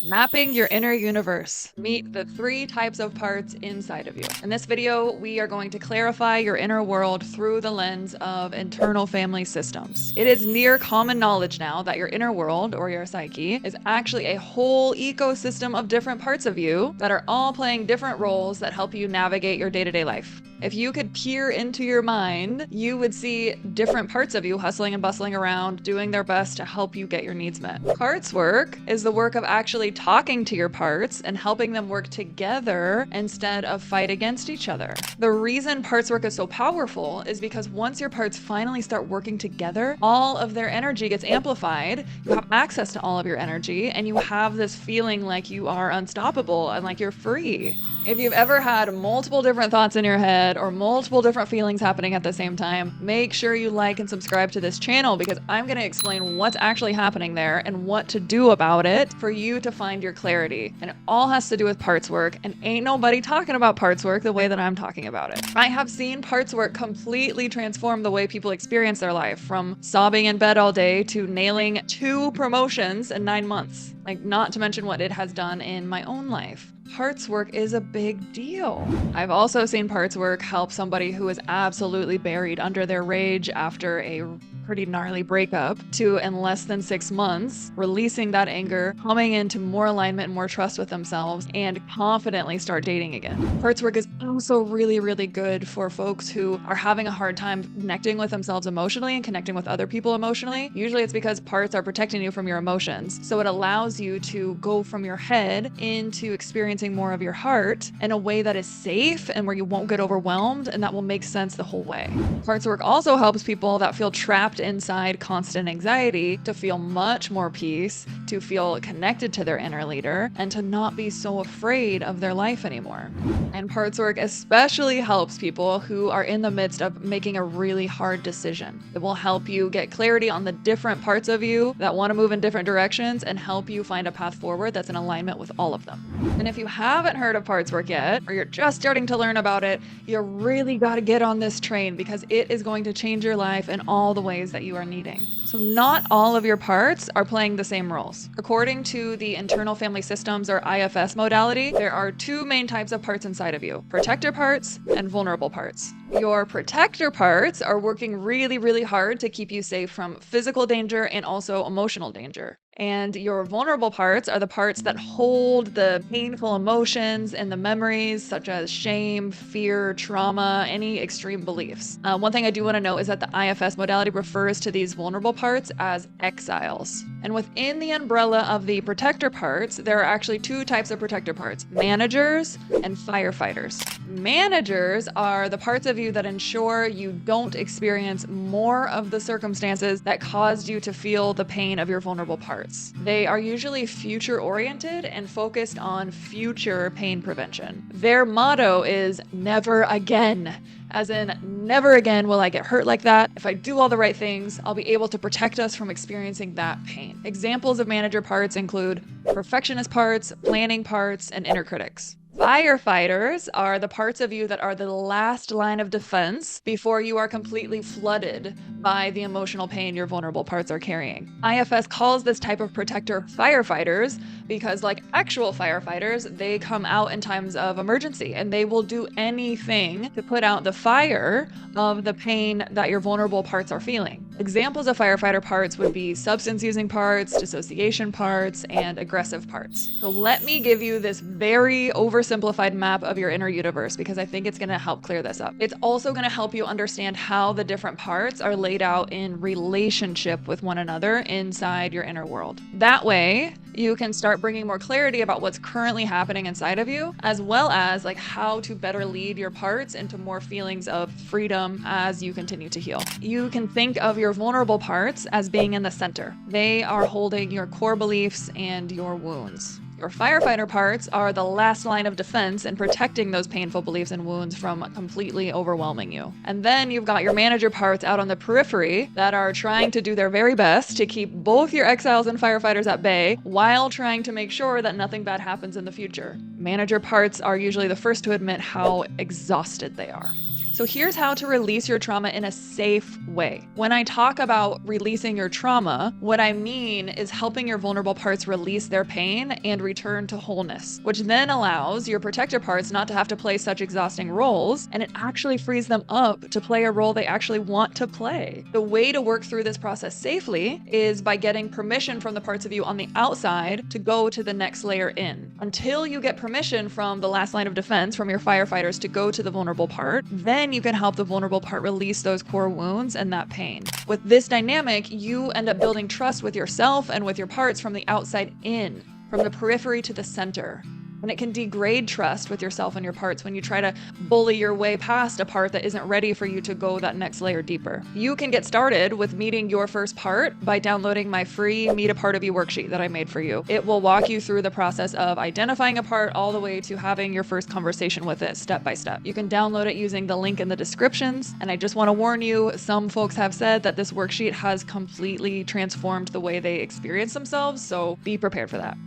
Mapping your inner universe. Meet the 3 types of parts inside of you. In this video, we are going to clarify your inner world through the lens of internal family systems. It is near common knowledge now that your inner world, or your psyche, is actually a whole ecosystem of different parts of you that are all playing different roles that help you navigate your day-to-day life. If you could peer into your mind, you would see different parts of you hustling and bustling around, doing their best to help you get your needs met. Parts work is the work of actually talking to your parts and helping them work together instead of fight against each other. The reason parts work is so powerful is because once your parts finally start working together, all of their energy gets amplified, you have access to all of your energy, and you have this feeling like you are unstoppable and like you're free. If you've ever had multiple different thoughts in your head or multiple different feelings happening at the same time, make sure you like and subscribe to this channel because I'm going to explain what's actually happening there and what to do about it for you to find your clarity. And it all has to do with parts work, and ain't nobody talking about parts work the way that I'm talking about it. I have seen parts work completely transform the way people experience their life, from sobbing in bed all day to nailing 2 promotions in 9 months. Like, not to mention what it has done in my own life. Parts work is a big deal. I've also seen parts work help somebody who is absolutely buried under their rage after a pretty gnarly breakup to, in less than 6 months, releasing that anger, coming into more alignment and more trust with themselves, and confidently start dating again. Parts work is also really, really good for folks who are having a hard time connecting with themselves emotionally and connecting with other people emotionally. Usually it's because parts are protecting you from your emotions. So it allows you to go from your head into experiencing more of your heart in a way that is safe and where you won't get overwhelmed, and that will make sense the whole way. Parts work also helps people that feel trapped inside constant anxiety to feel much more peace, to feel connected to their inner leader, and to not be so afraid of their life anymore. And parts work especially helps people who are in the midst of making a really hard decision. It will help you get clarity on the different parts of you that want to move in different directions and help you find a path forward that's in alignment with all of them. And if you haven't heard of parts work yet, or you're just starting to learn about it, you really got to get on this train because it is going to change your life in all the ways that you are needing. So not all of your parts are playing the same roles. According to the internal family systems, or IFS modality, there are 2 main types of parts inside of you: protector parts and vulnerable parts. Your protector parts are working really, really hard to keep you safe from physical danger and also emotional danger. And your vulnerable parts are the parts that hold the painful emotions and the memories, such as shame, fear, trauma, any extreme beliefs. One thing I do want to note is that the IFS modality refers to these vulnerable parts as exiles. And within the umbrella of the protector parts, there are actually 2 types of protector parts: managers and firefighters. Managers are the parts of you that ensure you don't experience more of the circumstances that caused you to feel the pain of your vulnerable parts. They are usually future-oriented and focused on future pain prevention. Their motto is never again. As in, never again will I get hurt like that. If I do all the right things, I'll be able to protect us from experiencing that pain. Examples of manager parts include perfectionist parts, planning parts, and inner critics. Firefighters are the parts of you that are the last line of defense before you are completely flooded by the emotional pain your vulnerable parts are carrying. IFS calls this type of protector firefighters because, like actual firefighters, they come out in times of emergency and they will do anything to put out the fire of the pain that your vulnerable parts are feeling. Examples of firefighter parts would be substance using parts, dissociation parts, and aggressive parts. So let me give you this very oversimplified map of your inner universe because I think it's going to help clear this up. It's also going to help you understand how the different parts are laid out in relationship with one another inside your inner world. That way, you can start bringing more clarity about what's currently happening inside of you, as well as like how to better lead your parts into more feelings of freedom as you continue to heal. You can think of your vulnerable parts as being in the center. They are holding your core beliefs and your wounds. Your firefighter parts are the last line of defense in protecting those painful beliefs and wounds from completely overwhelming you. And then you've got your manager parts out on the periphery that are trying to do their very best to keep both your exiles and firefighters at bay while trying to make sure that nothing bad happens in the future. Manager parts are usually the first to admit how exhausted they are. So here's how to release your trauma in a safe way. When I talk about releasing your trauma, what I mean is helping your vulnerable parts release their pain and return to wholeness, which then allows your protector parts not to have to play such exhausting roles, and it actually frees them up to play a role they actually want to play. The way to work through this process safely is by getting permission from the parts of you on the outside to go to the next layer in. Until you get permission from the last line of defense, from your firefighters, to go to the vulnerable part, then you can help the vulnerable part release those core wounds and that pain. With this dynamic, you end up building trust with yourself and with your parts from the outside in, from the periphery to the center. And it can degrade trust with yourself and your parts when you try to bully your way past a part that isn't ready for you to go that next layer deeper. You can get started with meeting your first part by downloading my free Meet a Part of You worksheet that I made for you. It will walk you through the process of identifying a part all the way to having your first conversation with it step by step. You can download it using the link in the descriptions. And I just want to warn you, some folks have said that this worksheet has completely transformed the way they experience themselves, so be prepared for that.